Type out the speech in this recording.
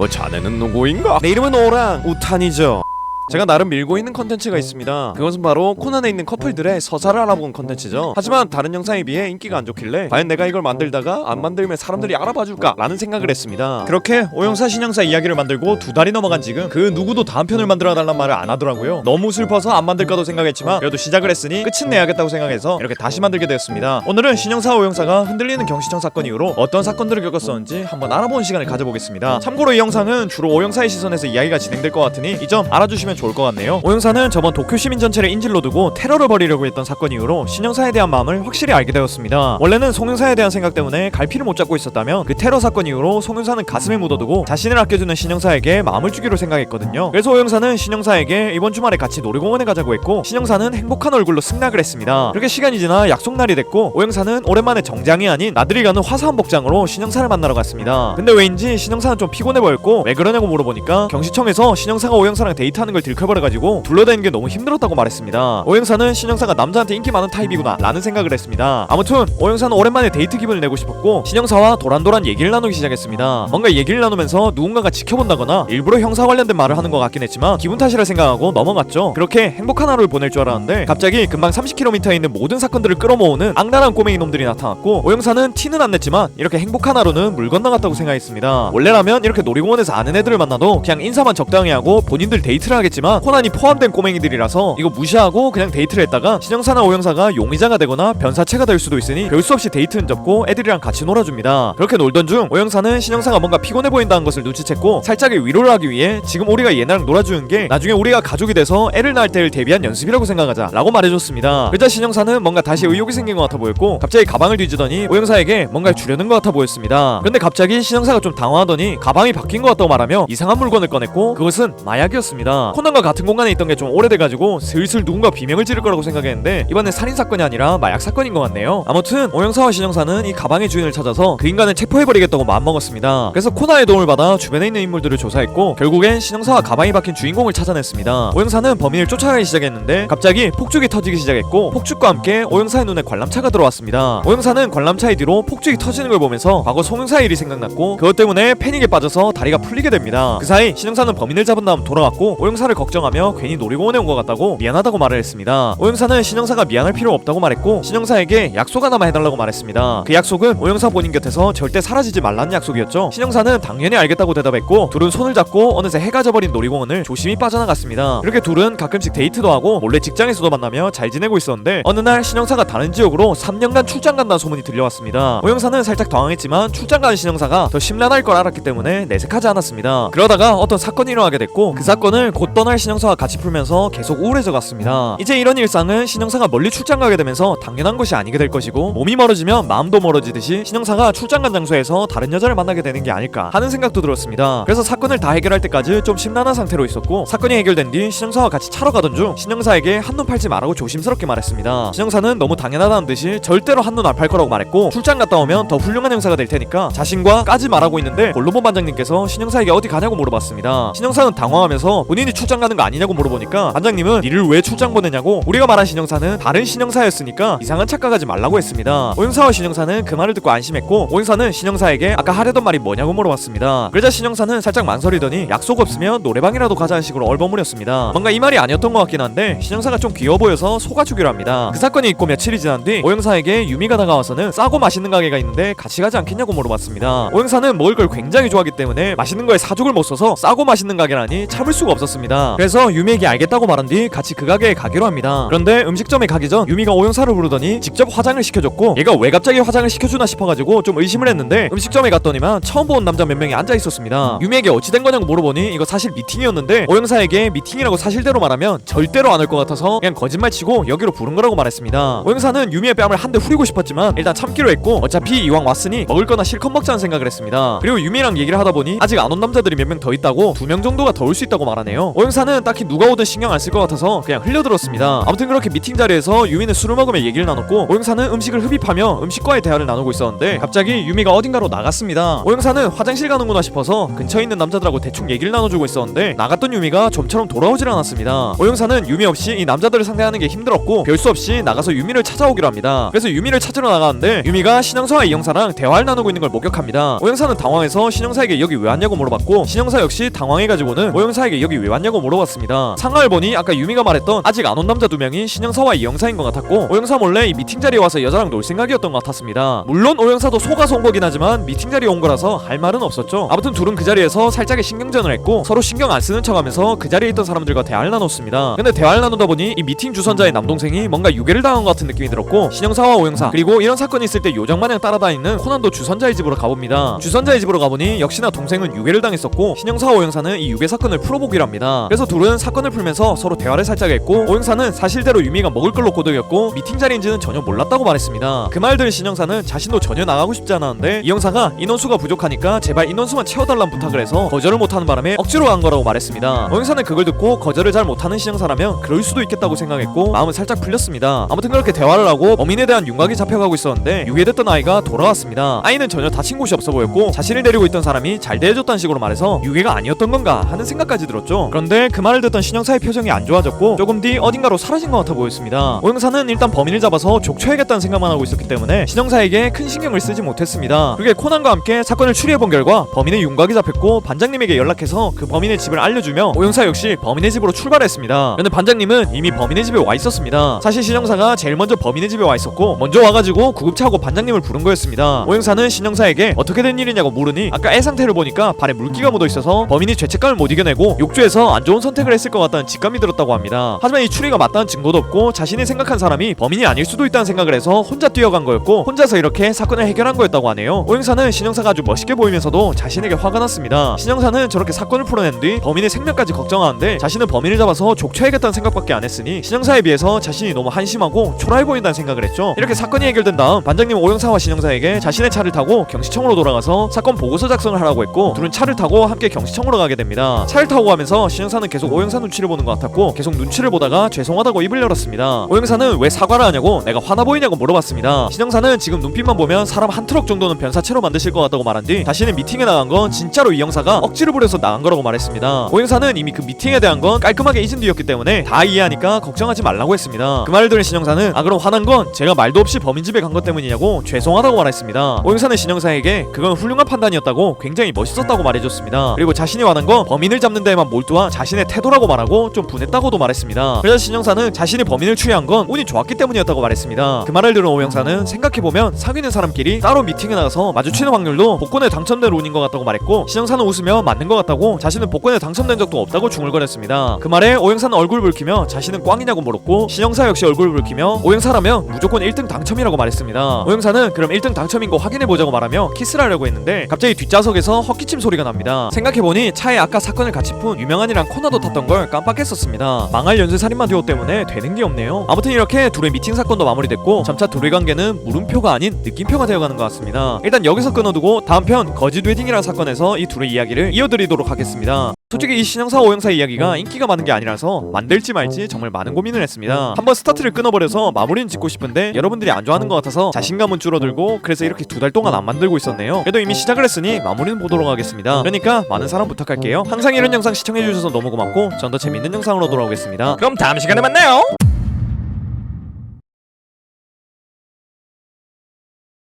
뭐 자네는 누구인가? 내 이름은 오랑 우탄이죠. 제가 나름 밀고 있는 컨텐츠가 있습니다. 그것은 바로 코난에 있는 커플들의 서사를 알아보는 컨텐츠죠. 하지만 다른 영상에 비해 인기가 안 좋길래 과연 내가 이걸 만들다가 안 만들면 사람들이 알아봐줄까? 라는 생각을 했습니다. 그렇게 오영사 신영사 이야기를 만들고 2달이 넘어간 지금 그 누구도 다음 편을 만들어달란 말을 안 하더라고요. 너무 슬퍼서 안 만들까도 생각했지만 그래도 시작을 했으니 끝은 내야겠다고 생각해서 이렇게 다시 만들게 되었습니다. 오늘은 신영사 오영사가 흔들리는 경시청 사건 이후로 어떤 사건들을 겪었었는지 한번 알아보는 시간을 가져보겠습니다. 참고로 이 영상은 주로 오영사의 시선에서 이야기가 진행될 것 같으니 이 점 알아주시면 좋을 것 같네요. 오영사는 저번 도쿄 시민 전체를 인질로 두고 테러를 벌이려고 했던 사건 이후로 신영사에 대한 마음을 확실히 알게 되었습니다. 원래는 송영사에 대한 생각 때문에 갈피를 못 잡고 있었다면 그 테러 사건 이후로 송영사는 가슴에 묻어두고 자신을 아껴주는 신영사에게 마음을 주기로 생각했거든요. 그래서 오영사는 신영사에게 이번 주말에 같이 놀이공원에 가자고 했고 신영사는 행복한 얼굴로 승낙을 했습니다. 그렇게 시간이 지나 약속 날이 됐고 오영사는 오랜만에 정장이 아닌 나들이 가는 화사한 복장으로 신영사를 만나러 갔습니다. 근데 왜인지 신영사는 좀 피곤해 보였고 왜 그러냐고 물어보니까 경시청에서 신영사가 오영사랑 데이트하는 걸 들켜버려가지고 둘러대는 게 너무 힘들었다고 말했습니다. 오영사는 신영사가 남자한테 인기 많은 타입이구나 라는 생각을 했습니다. 아무튼 오영사는 오랜만에 데이트 기분을 내고 싶었고 신영사와 도란도란 얘기를 나누기 시작했습니다. 뭔가 얘기를 나누면서 누군가가 지켜본다거나 일부러 형사 관련된 말을 하는 것 같긴 했지만 기분 탓이라 생각하고 넘어갔죠. 그렇게 행복한 하루를 보낼 줄 알았는데 갑자기 금방 30km에 있는 모든 사건들을 끌어모으는 악랄한 꼬맹이 놈들이 나타났고 오영사는 티는 안 냈지만 이렇게 행복한 하루는 물 건너갔다고 생각했습니다. 원래라면 이렇게 놀이공원에서 아는 애들을 만나도 그냥 인사만 적당히 하고 본인들 데이트를 하겠지만 코난이 포함된 꼬맹이들이라서 이거 무시하고 그냥 데이트를 했다가 신영사나 오영사가 용의자가 되거나 변사체가 될 수도 있으니 별 수 없이 데이트는 접고 애들이랑 같이 놀아줍니다. 그렇게 놀던 중 오영사는 신영사가 뭔가 피곤해 보인다는 것을 눈치챘고 살짝의 위로를 하기 위해 지금 우리가 얘네랑 놀아주는 게 나중에 우리가 가족이 돼서 애를 낳을 때를 대비한 연습이라고 생각하자 라고 말해줬습니다. 그러자 신영사는 뭔가 다시 의욕이 생긴 것 같아 보였고 갑자기 가방을 뒤지더니 오영사에게 뭔가를 주려는 것 같아 보였습니다. 그런데 갑자기 신영사가 좀 당황하더니 가방이 바뀐 것 같다고 말하며 이상한 물건을 꺼냈고 그것은 마약이었습니다. 코난과 같은 공간에 있던 게 좀 오래돼가지고 슬슬 누군가 비명을 지를 거라고 생각했는데 이번엔 살인사건이 아니라 마약 사건인 것 같네요. 아무튼 오영사와 신영사는 이 가방의 주인을 찾아서 그 인간을 체포해버리겠다고 마음먹었습니다. 그래서 코나의 도움을 받아 주변에 있는 인물들을 조사했고 결국엔 신영사와 가방이 박힌 주인공을 찾아냈습니다. 오영사는 범인을 쫓아가기 시작했는데 갑자기 폭죽이 터지기 시작했고 폭죽과 함께 오영사의 눈에 관람차가 들어왔습니다. 오영사는 관람차의 뒤로 폭죽이 터지는 걸 보면서 과거 송영사의 일이 생각났고 그것 때문에 패닉에 빠져서 다리가 풀리게 됩니다. 그 사이 신영사는 범인을 잡은 다음 돌아왔고 오영사를 걱정하며 괜히 놀이공원에 온 것 같다고 미안하다고 말을 했습니다. 오영사는 신영사가 미안할 필요 없다고 말했고 신영사에게 약속 하나만 해달라고 말했습니다. 그 약속은 오영사 본인 곁에서 절대 사라지지 말라는 약속이었죠. 신영사는 당연히 알겠다고 대답했고 둘은 손을 잡고 어느새 해가 져버린 놀이공원을 조심히 빠져나갔습니다. 이렇게 둘은 가끔씩 데이트도 하고 몰래 직장에서도 만나며 잘 지내고 있었는데 어느 날 신영사가 다른 지역으로 3년간 출장 간다는 소문이 들려왔습니다. 오영사는 살짝 당황했지만 출장 가는 신영사가 더 심란할 걸 알았기 때문에 내색하지 않았습니다. 그러다가 어떤 사건이 일어나게 됐고 그 사건을 곧 떠날 신영사와 같이 풀면서 계속 우울해져 갔습니다. 이제 이런 일상은 신영사가 멀리 출장 가게 되면서 당연한 것이 아니게 될 것이고 몸이 멀어지면 마음도 멀어지듯이 신영사가 출장 간 장소에서 다른 여자를 만나게 되는 게 아닐까 하는 생각도 들었습니다. 그래서 사건을 다 해결할 때까지 좀 심란한 상태로 있었고 사건이 해결된 뒤 신영사와 같이 차로 가던 중 신영사에게 한눈 팔지 말라고 조심스럽게 말했습니다. 신영사는 너무 당연하다는 듯이 절대로 한눈 안 팔 거라고 말했고 출장 갔다 오면 더 훌륭한 형사가 될 테니까 자신과 까지 말하고 있는데 골로본 반장님께서 신영사에게 어디 가냐고 물어봤습니다. 신영사는 당황하면서 본인이 출장 가는 거 아니냐고 물어보니까 반장님은 니를 왜 출장 보내냐고 우리가 말한 신영사는 다른 신영사였으니까 이상한 착각하지 말라고 했습니다. 오영사와 신영사는 그 말을 듣고 안심했고 오영사는 신영사에게 아까 하려던 말이 뭐냐고 물어봤습니다. 그러자 신영사는 살짝 망설이더니 약속 없으면 노래방이라도 가자는 식으로 얼버무렸습니다. 뭔가 이 말이 아니었던 것 같긴 한데 신영사가 좀 귀여워 보여서 속아주기로 합니다. 그 사건이 있고 며칠이 지난 뒤 오영사에게 유미가 다가와서는 싸고 맛있는 가게가 있는데 같이 가지 않겠냐고 물어봤습니다. 오영사는 먹을 걸 굉장히 좋아하기 때문에 맛있는 거에 사족을 못 써서 싸고 맛있는 가게라니 참을 수가 없었습니다. 그래서 유미에게 알겠다고 말한 뒤 같이 그 가게에 가기로 합니다. 그런데 음식점에 가기 전 유미가 오영사를 부르더니 직접 화장을 시켜줬고 얘가 왜 갑자기 화장을 시켜주나 싶어가지고 좀 의심을 했는데 음식점에 갔더니만 처음 본 남자 몇 명이 앉아있었습니다. 유미에게 어찌 된 거냐고 물어보니 이거 사실 미팅이었는데 오영사에게 미팅이라고 사실대로 말하면 절대로 안 올 것 같아서 그냥 거짓말치고 여기로 부른 거라고 말했습니다. 오영사는 유미의 뺨을 한 대 후리고 싶었지만 일단 참기로 했고 어차피 이왕 왔으니 먹을 거나 실컷 먹자는 생각을 했습니다. 그리고 유미랑 얘기를 하다 보니 아직 안 온 남자들이 몇 명 더 있다고 2명 정도가 더 올 수 있다고 말하네요. 오영사 오영사는 딱히 누가 오든 신경 안 쓸 것 같아서 그냥 흘려들었습니다. 아무튼 그렇게 미팅 자리에서 유미는 술을 먹으며 얘기를 나눴고 오영사는 음식을 흡입하며 음식과의 대화를 나누고 있었는데 갑자기 유미가 어딘가로 나갔습니다. 오영사는 화장실 가는구나 싶어서 근처에 있는 남자들하고 대충 얘기를 나눠주고 있었는데 나갔던 유미가 좀처럼 돌아오질 않았습니다. 오영사는 유미 없이 이 남자들을 상대하는 게 힘들었고 별 수 없이 나가서 유미를 찾아오기로 합니다. 그래서 유미를 찾으러 나가는데 유미가 신영사와 이영사랑 대화를 나누고 있는 걸 목격합니다. 오영사는 당황해서 신영사에게 여기 왜 왔냐고 물어봤고 신영사 역시 당황해가지고는 오영사에게 여기 왜 왔냐고 물어봤습니다. 상황을 보니 아까 유미가 말했던 아직 안 온 남자 2명이 신영사와 이영사인 것 같았고 오영사 몰래 이 미팅 자리에 와서 여자랑 놀 생각이었던 것 같았습니다. 물론 오영사도 속아서 온 거긴 하지만 미팅 자리에 온 거라서 할 말은 없었죠. 아무튼 둘은 그 자리에서 살짝의 신경전을 했고 서로 신경 안 쓰는 척하면서 그 자리에 있던 사람들과 대화를 나눴습니다. 근데 대화를 나누다 보니 이 미팅 주선자의 남동생이 뭔가 유괴를 당한 것 같은 느낌이 들었고 신영사와 오영사 그리고 이런 사건이 있을 때 요정마냥 따라다니는 코난도 주선자의 집으로 가봅니다. 주선자의 집으로 가보니 역시나 동생은 유괴를 당했었고 신영사와 오영사는 이 유괴 사건을 풀어보기로 합니다. 그래서 둘은 사건을 풀면서 서로 대화를 살짝 했고 오영사는 사실대로 유미가 먹을 걸로 고백했고 미팅 자리인지는 전혀 몰랐다고 말했습니다. 그 말 들은 신영사는 자신도 전혀 나가고 싶지 않았는데 이영사가 인원수가 부족하니까 제발 인원수만 채워달라는 부탁을 해서 거절을 못하는 바람에 억지로 간 거라고 말했습니다. 오영사는 그걸 듣고 거절을 잘 못하는 신영사라면 그럴 수도 있겠다고 생각했고 마음은 살짝 풀렸습니다. 아무튼 그렇게 대화를 하고 범인에 대한 윤곽이 잡혀가고 있었는데 유괴됐던 아이가 돌아왔습니다. 아이는 전혀 다친 곳이 없어 보였고 자신을 데리고 있던 사람이 잘 대해줬다는 식으로 말해서 유괴가 아니었던 건가 하는 생각까지 들었죠. 그런데 그 말을 듣던 신영사의 표정이 안 좋아졌고 조금 뒤 어딘가로 사라진 것 같아 보였습니다. 오영사는 일단 범인을 잡아서 족쳐야겠다는 생각만 하고 있었기 때문에 신영사에게 큰 신경을 쓰지 못했습니다. 그게 코난과 함께 사건을 추리해본 결과 범인의 윤곽이 잡혔고 반장님에게 연락해서 그 범인의 집을 알려주며 오영사 역시 범인의 집으로 출발했습니다. 근데 반장님은 이미 범인의 집에 와 있었습니다. 사실 신영사가 제일 먼저 범인의 집에 와 있었고 먼저 와가지고 구급차하고 반장님을 부른 거였습니다. 오영사는 신영사에게 어떻게 된 일이냐고 물으니 아까 애 상태를 보니까 발에 물기가 묻어있어서 범인이 죄책감을 못 이겨내고 욕조에서 안 좋은 선택을 했을 것 같다는 직감이 들었다고 합니다. 하지만 이 추리가 맞다는 증거도 없고 자신이 생각한 사람이 범인이 아닐 수도 있다는 생각을 해서 혼자 뛰어간 거였고 혼자서 이렇게 사건을 해결한 거였다고 하네요. 오영사는 신영사가 아주 멋있게 보이면서도 자신에게 화가 났습니다. 신영사는 저렇게 사건을 풀어낸 뒤 범인의 생명까지 걱정하는데 자신은 범인을 잡아서 족쳐야겠다는 생각밖에 안 했으니 신영사에 비해서 자신이 너무 한심하고 초라해 보인다는 생각을 했죠. 이렇게 사건이 해결된 다음 반장님은 오영사와 신영사에게 자신의 차를 타고 경시청으로 돌아가서 사건 보고서 작성을 하라고 했고 둘은 차를 타고 함께 경시청으로 가게 됩니다. 차를 타고 가면서 신영사는 계속 오영사 눈치를 보는 것 같았고 계속 눈치를 보다가 죄송하다고 입을 열었습니다. 오영사는 왜 사과를 하냐고 내가 화나 보이냐고 물어봤습니다. 신영사는 지금 눈빛만 보면 사람 한 트럭 정도는 변사체로 만드실 것 같다고 말한 뒤 자신은 미팅에 나간 건 진짜로 이 형사가 억지를 부려서 나간 거라고 말했습니다. 오영사는 이미 그 미팅에 대한 건 깔끔하게 잊은 뒤였기 때문에 다 이해하니까 걱정하지 말라고 했습니다. 그 말을 들은 신영사는 그럼 화난 건 제가 말도 없이 범인 집에 간 것 때문이냐고 죄송하다고 말했습니다. 오영사는 신영사에게 그건 훌륭한 판단이었다고 굉장히 멋있었다고 말해줬습니다. 그리고 자신이 화난 건 범인을 잡는 데에만 몰두한 자신의 태도라고 말하고 좀 분했다고도 말했습니다. 그래서 신영사는 자신이 범인을 추리한 건 운이 좋았기 때문이었다고 말했습니다. 그 말을 들은 오영사는 생각해보면 사귀는 사람끼리 따로 미팅에 나가서 마주치는 확률도 복권에 당첨된 운인 것 같다고 말했고 신영사는 웃으며 맞는 것 같다고 자신은 복권에 당첨된 적도 없다고 중얼거렸습니다. 그 말에 오영사는 얼굴 붉히며 자신은 꽝이냐고 물었고 신영사 역시 얼굴 붉히며 오영사라면 무조건 1등 당첨이라고 말했습니다. 오영사는 그럼 1등 당첨인 거 확인해보자고 말하며 키스를 하려고 했는데 갑자기 뒷좌석에서 헛기침 소리가 납니다. 생각해보니 차에 아까 사건을 같이 푼 유명한이랑 코나도 탔던 걸 깜빡했었습니다. 망할 연쇄살인마 듀오 때문에 되는 게 없네요. 아무튼 이렇게 둘의 미팅 사건도 마무리됐고 점차 둘의 관계는 물음표가 아닌 느낌표가 되어가는 것 같습니다. 일단 여기서 끊어두고 다음 편 거짓 웨딩이라는 사건에서 이 둘의 이야기를 이어드리도록 하겠습니다. 솔직히 이 신영사 오영사 이야기가 인기가 많은 게 아니라서 만들지 말지 정말 많은 고민을 했습니다. 한번 스타트를 끊어버려서 마무리는 짓고 싶은데 여러분들이 안 좋아하는 것 같아서 자신감은 줄어들고 그래서 이렇게 2달 동안 안 만들고 있었네요. 그래도 이미 시작을 했으니 마무리는 보도록 하겠습니다. 그러니까 많은 사랑 부탁할게요. 항상 이런 영상 시청해주셔서 너무 고맙고 전 더 재밌는 영상으로 돌아오겠습니다. 그럼 다음 시간에 만나요.